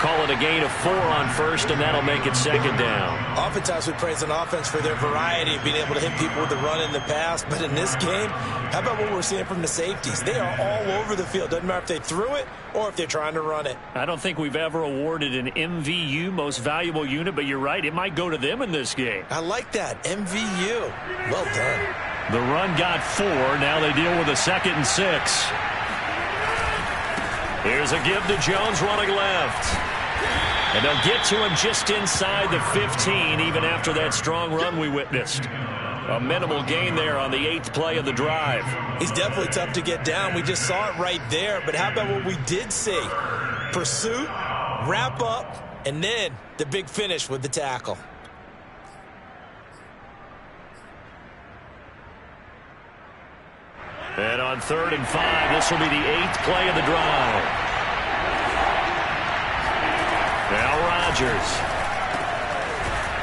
Call it a gain of 4 on first, and that'll make it 2nd down. Oftentimes we praise an offense for their variety of being able to hit people with the run in the pass. But in this game, how about what we're seeing from the safeties? They are all over the field. Doesn't matter if they threw it or if they're trying to run it. I don't think we've ever awarded an MVU, most valuable unit, but you're right. It might go to them in this game. I like that. MVU. Well done. The run got 4. Now they deal with a 2nd and 6. Here's a give to Jones running left. And they'll get to him just inside the 15, even after that strong run we witnessed. A minimal gain there on the 8th play of the drive. He's definitely tough to get down. We just saw it right there. But how about what we did see? Pursuit, wrap up, and then the big finish with the tackle. And on 3rd and 5, this will be the 8th play of the drive. Now Rodgers.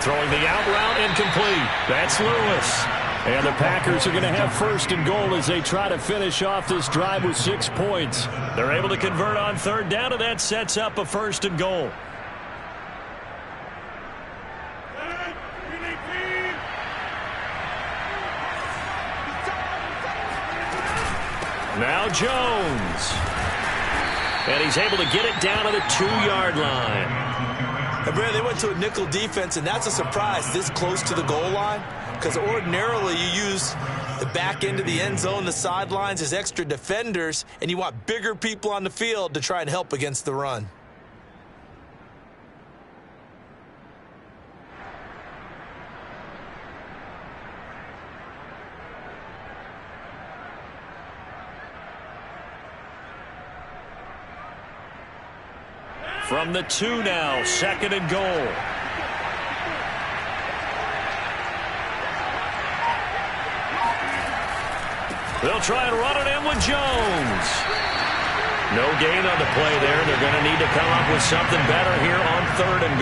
Throwing the out route incomplete. That's Lewis. And the Packers are going to have 1st and goal as they try to finish off this drive with 6 points. They're able to convert on 3rd down, and that sets up a 1st and goal. Now Jones. And he's able to get it down to the 2-yard line. And Brad, they went to a nickel defense, and that's a surprise this close to the goal line. Because ordinarily you use the back end of the end zone, the sidelines as extra defenders, and you want bigger people on the field to try and help against the run. From the 2 now, 2nd and goal. They'll try and run it in with Jones. No gain on the play there. They're going to need to come up with something better here on 3rd and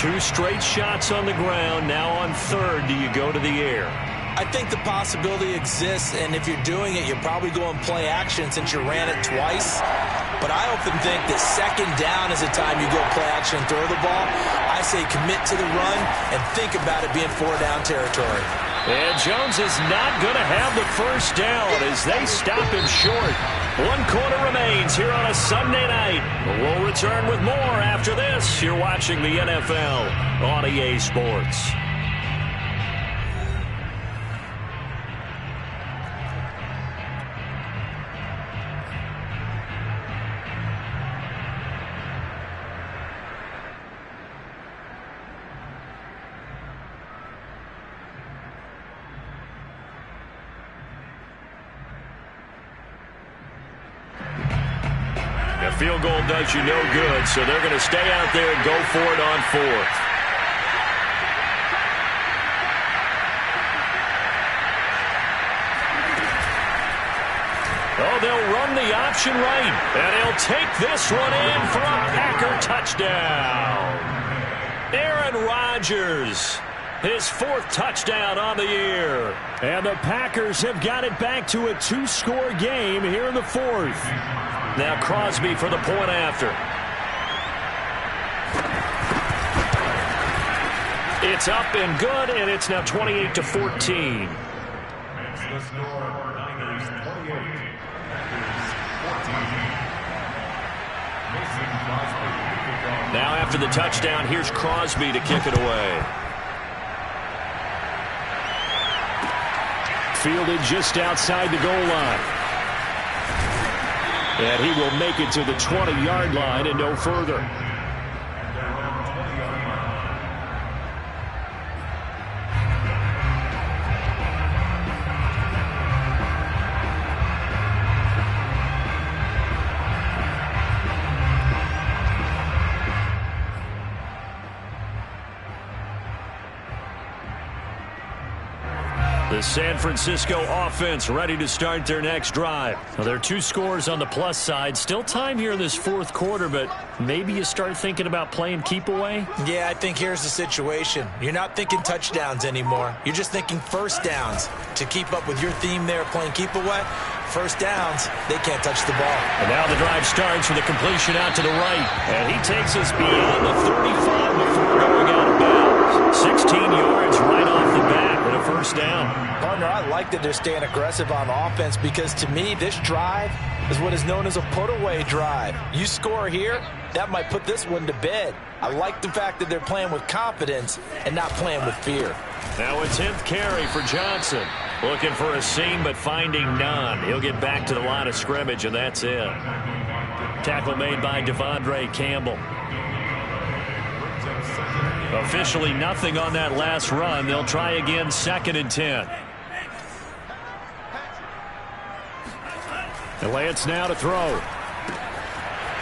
goal. 2 straight shots on the ground. Now on 3rd, do you go to the air? I think the possibility exists, and if you're doing it, you're probably going play action since you ran it twice. But I often think that 2nd down is the time you go play action and throw the ball. I say commit to the run and think about it being 4-down territory. And Jones is not going to have the 1st down as they stop him short. 1 quarter remains here on a Sunday night. We'll return with more after this. You're watching the NFL on EA Sports. field goal does you no good, so they're going to stay out there and go for it on fourth. Oh, they'll run the option right, and he'll take this one in for a Packer touchdown. Aaron Rodgers, his 4th touchdown on the year. And the Packers have got it back to a 2-score game here in the 4th. Now Crosby for the point after. It's up and good, and it's now 28-14. Makes the score Niners 28. Now after the touchdown, here's Crosby to kick it away. Fielded just outside the goal line. And he will make it to the 20-yard line and no further. The San Francisco offense ready to start their next drive. Well, there are 2 scores on the plus side. Still time here in this 4th quarter, but maybe you start thinking about playing keep away? Yeah, I think here's the situation. You're not thinking touchdowns anymore. You're just thinking first downs. To keep up with your theme there, playing keep away, first downs, they can't touch the ball. And now the drive starts with a completion out to the right. And he takes us beyond the 35 before going out of bounds. 16 yards right off the bat with a first down. Partner, I like that they're staying aggressive on offense because to me, this drive is what is known as a put-away drive. You score here, that might put this one to bed. I like the fact that they're playing with confidence and not playing with fear. Now a 10th carry for Johnson. Looking for a seam, but finding none. He'll get back to the line of scrimmage, and that's it. Tackle made by Devondre Campbell. Officially nothing on that last run. They'll try again, 2nd and 10. And Lance now to throw.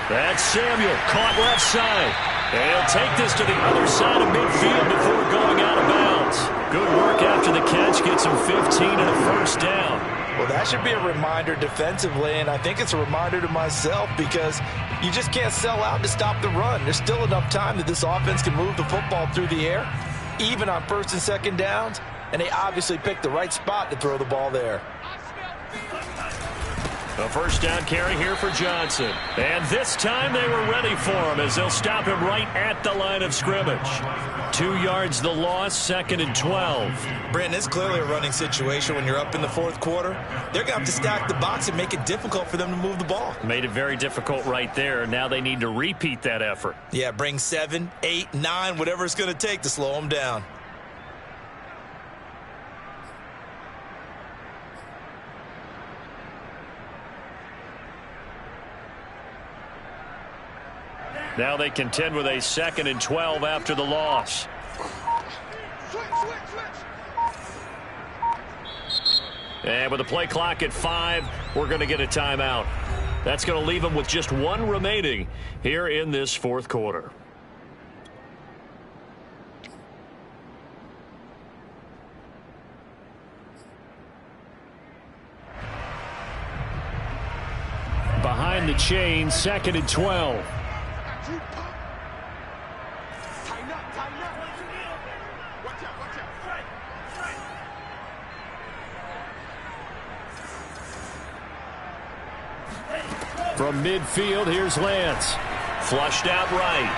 That's Samuel, caught left side. And he'll take this to the other side of midfield before going out of bounds. Good work after the catch, gets him 15 and a first down. Well, that should be a reminder defensively, and I think it's a reminder to myself because you just can't sell out to stop the run. There's still enough time that this offense can move the football through the air, even on 1st and 2nd downs, and they obviously picked the right spot to throw the ball there. A first down carry here for Johnson. And this time they were ready for him as they'll stop him right at the line of scrimmage. 2 yards the loss, 2nd and 12. Brandon, it's clearly a running situation when you're up in the 4th quarter. They're going to have to stack the box and make it difficult for them to move the ball. Made it very difficult right there. Now they need to repeat that effort. Yeah, bring 7, 8, 9, whatever it's going to take to slow them down. Now they contend with a 2nd and 12 after the loss. And with the play clock at 5, we're going to get a timeout. That's going to leave them with just 1 remaining here in this 4th quarter. Behind the chain, 2nd and 12. From midfield, here's Lance. Flushed out right.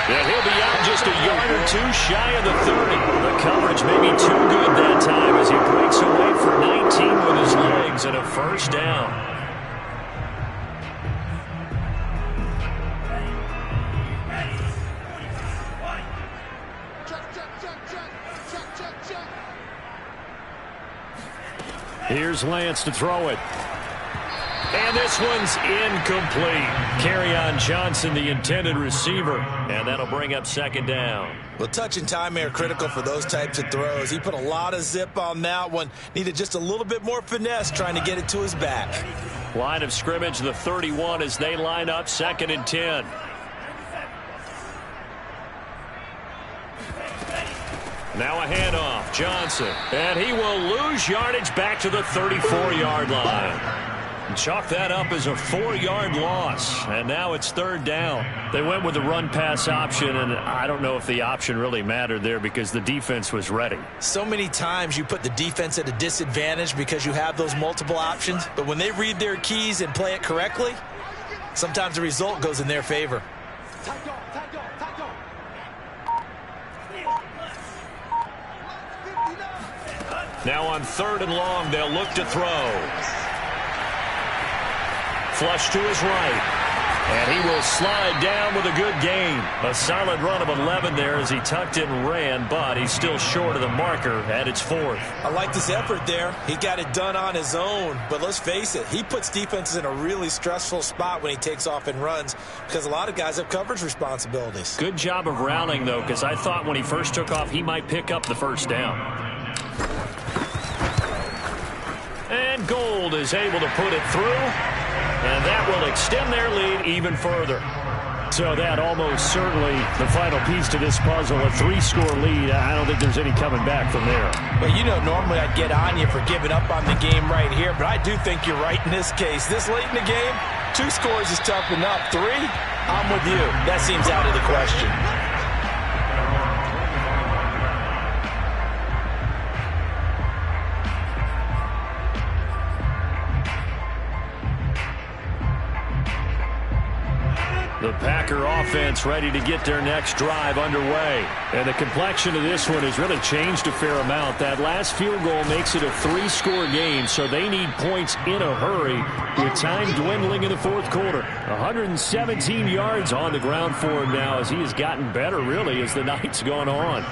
And he'll be out just a yard or 2 shy of the 30. The coverage may be too good that time as he breaks away for 19 with his legs and a first down. Here's Lance to throw it. And this one's incomplete. Kerryon Johnson, the intended receiver. And that'll bring up 2nd down. Well, touch and time are critical for those types of throws. He put a lot of zip on that one. Needed just a little bit more finesse trying to get it to his back. Line of scrimmage, the 31 as they line up 2nd and 10. Now a handoff. Johnson. And he will lose yardage back to the 34-yard line. Chalk that up as a 4-yard loss. And now it's 3rd down. They went with the run-pass option, and I don't know if the option really mattered there because the defense was ready. So many times you put the defense at a disadvantage because you have those multiple options. But when they read their keys and play it correctly, sometimes the result goes in their favor. Now on 3rd and long, they'll look to throw. Flush to his right. And he will slide down with a good gain. A solid run of 11 there as he tucked it and ran, but he's still short of the marker at its 4th. I like this effort there. He got it done on his own, but let's face it, he puts defenses in a really stressful spot when he takes off and runs because a lot of guys have coverage responsibilities. Good job of rallying, though, because I thought when he first took off, he might pick up the 1st down. And Gould is able to put it through. And that will extend their lead even further. So that almost certainly the final piece to this puzzle, a 3-score lead. I don't think there's any coming back from there. Well, you know, normally I'd get on you for giving up on the game right here, but I do think you're right in this case. This late in the game, 2 scores is tough enough. 3, I'm with you. That seems out of the question. The Packer offense ready to get their next drive underway. And the complexion of this one has really changed a fair amount. That last field goal makes it a 3-score game, so they need points in a hurry with time dwindling in the 4th quarter. 117 yards on the ground for him now as he has gotten better, really, as the night's gone on.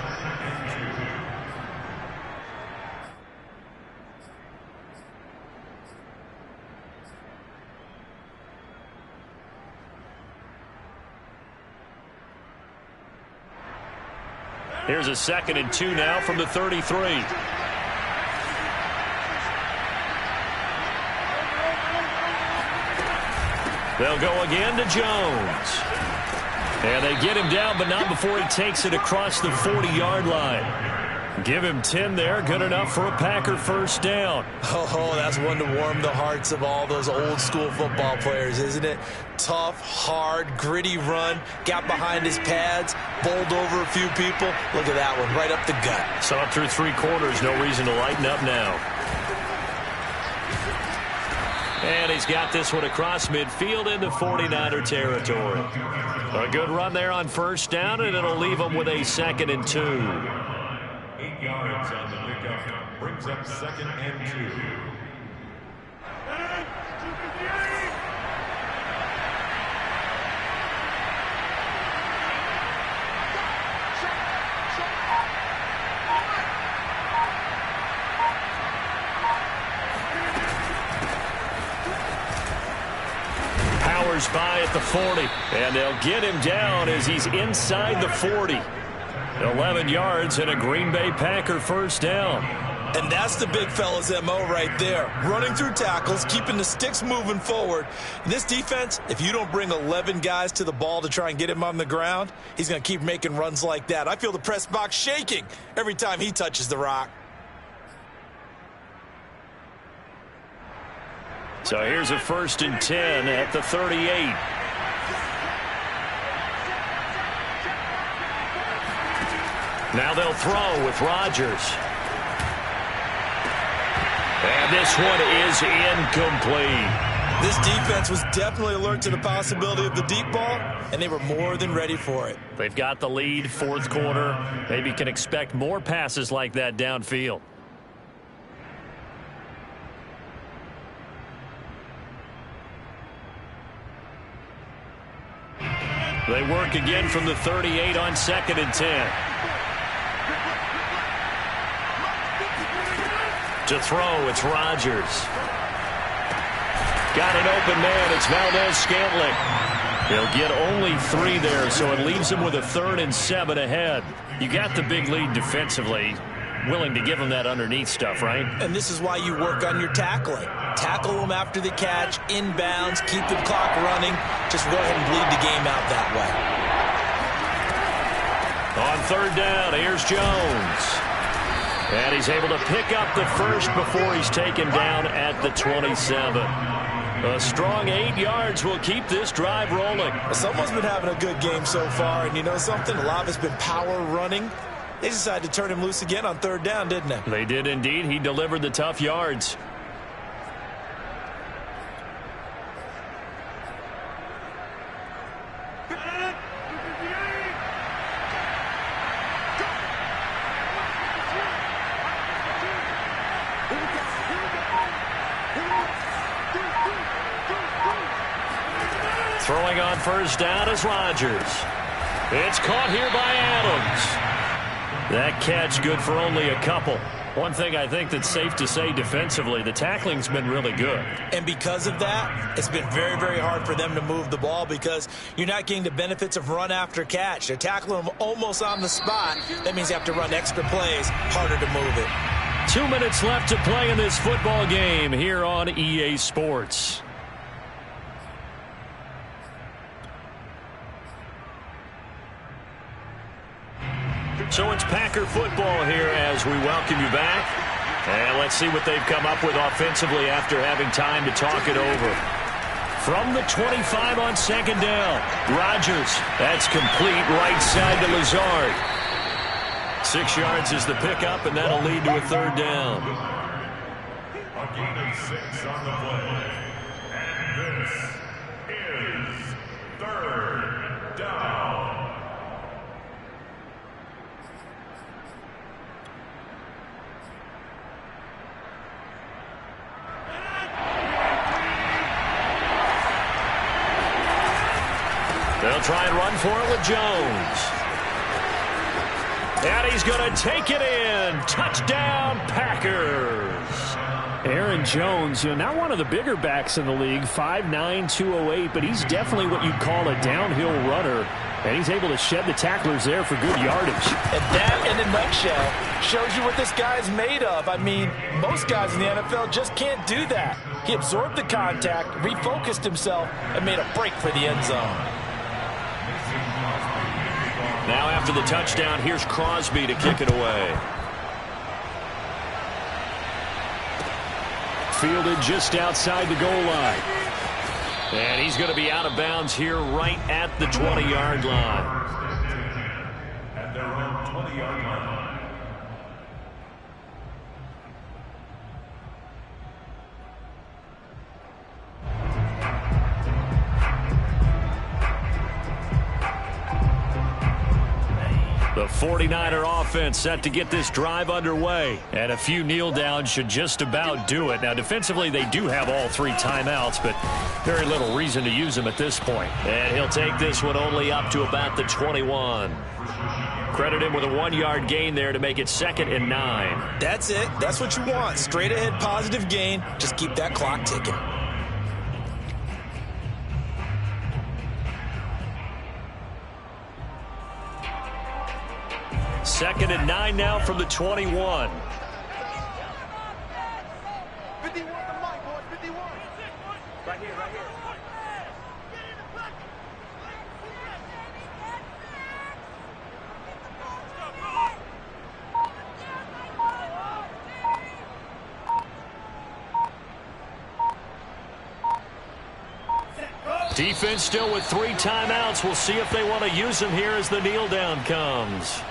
Here's a 2nd and 2 now from the 33. They'll go again to Jones. And they get him down, but not before he takes it across the 40-yard line. Give him 10 there, good enough for a Packer 1st down. Oh, that's one to warm the hearts of all those old-school football players, isn't it? Tough, hard, gritty run, got behind his pads, bowled over a few people. Look at that one, right up the gut. So up through 3 quarters, no reason to lighten up now. And he's got this one across midfield into 49er territory. A good run there on 1st down, and it'll leave him with a 2nd and 2. 8 yards on the pickup. Brings up 2nd and 2. Powers by at the 40, and they'll get him down as he's inside the 40. 11 yards and a Green Bay Packer 1st down. And that's the big fella's MO right there. Running through tackles, keeping the sticks moving forward. And this defense, if you don't bring 11 guys to the ball to try and get him on the ground, he's going to keep making runs like that. I feel the press box shaking every time he touches the rock. So here's a 1st and 10 at the 38. Now they'll throw with Rodgers. And this one is incomplete. This defense was definitely alert to the possibility of the deep ball, and they were more than ready for it. They've got the lead, 4th quarter. Maybe can expect more passes like that downfield. They work again from the 38 on 2nd and 10. To throw, it's Rodgers. Got an open man, it's Valdez-Scantling. They'll get only 3 there, so it leaves them with a 3rd and 7 ahead. You got the big lead defensively. willing to give him that underneath stuff, right? And this is why you work on your tackling. Tackle them after the catch, inbounds, keep the clock running. Just go ahead and bleed the game out that way. On third down, here's Jones. And he's able to pick up the first before he's taken down at the 27. A strong 8 yards will keep this drive rolling. Someone's been having a good game so far, and you know something? A lot of it's been power running. They decided to turn him loose again on third down, didn't they? They did indeed. He delivered the tough yards. Throwing on first down is Rodgers. It's caught here by Adams. That catch good for only a couple. One thing I think that's safe to say defensively, the tackling's been really good. And because of that, it's been very, very hard for them to move the ball because you're not getting the benefits of run after catch. They're tackling them almost on the spot. That means you have to run extra plays, harder to move it. 2 minutes left to play in this football game here on EA Sports. So it's Packer football here as we welcome you back. And let's see what they've come up with offensively after having time to talk it over. From the 25 on second down, Rodgers. That's complete right side to Lazard. 6 yards is the pickup, and that'll lead to a third down. A gain of 6 on the play. And this is third down. They'll try and run for it with Jones. And he's going to take it in. Touchdown, Packers. Aaron Jones, not one of the bigger backs in the league, 5'9", 208, but he's definitely what you'd call a downhill runner. And he's able to shed the tacklers there for good yardage. And that, in a nutshell, shows you what this guy's made of. I mean, most guys in the NFL just can't do that. He absorbed the contact, refocused himself, and made a break for the end zone. Now after the touchdown, here's Crosby to kick it away. Fielded just outside the goal line. And he's going to be out of bounds here right at the 20-yard line. At their own 20-yard line. The 49er offense set to get this drive underway. And a few kneel downs should just about do it. Now, defensively, they do have all 3 timeouts, but very little reason to use them at this point. And he'll take this one only up to about the 21. Credit him with a 1-yard gain there to make it 2nd and 9. That's it. That's what you want. Straight ahead positive gain. Just keep that clock ticking. Second and 9 now from the 21. 51 the mic, boys, 51. Right here, right here. Defense still with 3 timeouts. We'll see if they want to use them here as the kneel down comes.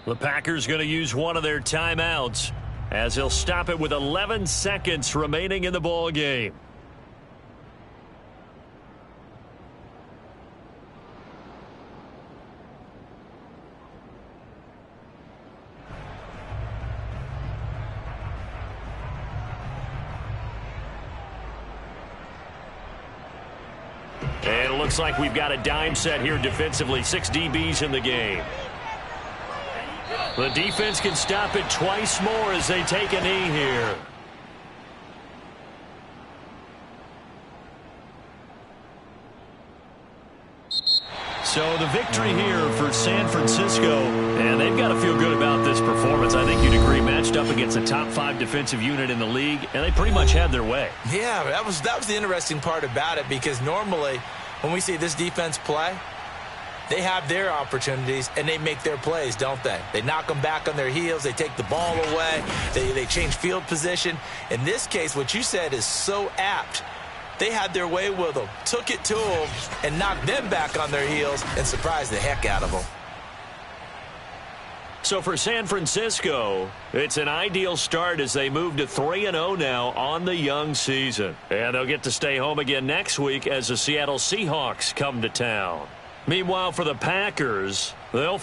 The Packers going to use one of their timeouts as he'll stop it with 11 seconds remaining in the ball game. And it looks like we've got a dime set here defensively. 6 DBs in the game. The defense can stop it twice more as they take a knee here. So the victory here for San Francisco, and they've got to feel good about this performance. I think you'd agree, matched up against a top 5 defensive unit in the league, and they pretty much had their way. Yeah, that was the interesting part about it, because normally when we see this defense play, they have their opportunities and they make their plays, don't they? They knock them back on their heels. They take the ball away. They change field position. In this case, what you said is so apt. They had their way with them, took it to them, and knocked them back on their heels and surprised the heck out of them. So for San Francisco, it's an ideal start as they move to 3-0 now on the young season. And they'll get to stay home again next week as the Seattle Seahawks come to town. Meanwhile, for the Packers, they'll